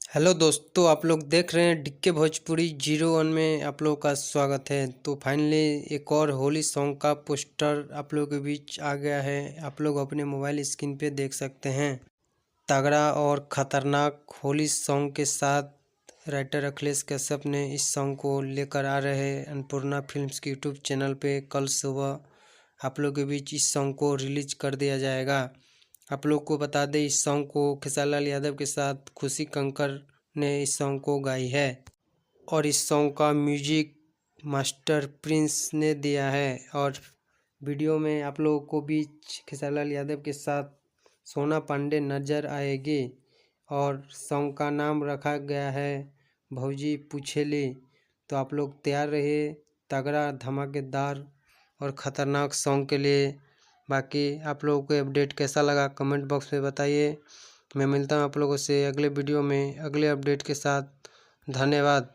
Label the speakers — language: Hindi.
Speaker 1: हेलो दोस्तों, आप लोग देख रहे हैं डिक्के भोजपुरी 01 में आप लोगों का स्वागत है। तो फाइनली एक और होली सॉन्ग का पोस्टर आप लोगों के बीच आ गया है। आप लोग अपने मोबाइल स्क्रीन पे देख सकते हैं। तगड़ा और ख़तरनाक होली सॉन्ग के साथ राइटर अखिलेश कश्यप ने इस सॉन्ग को लेकर आ रहे हैं अन्नपूर्णा फिल्म्स के यूट्यूब चैनल पे। कल सुबह आप लोगों के बीच इस सॉन्ग को रिलीज कर दिया जाएगा। आप लोग को बता दें, इस सॉन्ग को खेसारी लाल यादव के साथ खुशी कंकर ने इस सॉन्ग को गाई है और इस सॉन्ग का म्यूजिक मास्टर प्रिंस ने दिया है। और वीडियो में आप लोगों को बीच खेसारी लाल यादव के साथ सोना पांडे नज़र आएगी और सॉन्ग का नाम रखा गया है भौजी पूछेली। तो आप लोग तैयार रहिए तगड़ा धमाकेदार और ख़तरनाक सॉन्ग के लिए। बाकी आप लोगों को अपडेट कैसा लगा कमेंट बॉक्स में बताइए। मैं मिलता हूँ आप लोगों से अगले वीडियो में अगले अपडेट के साथ। धन्यवाद।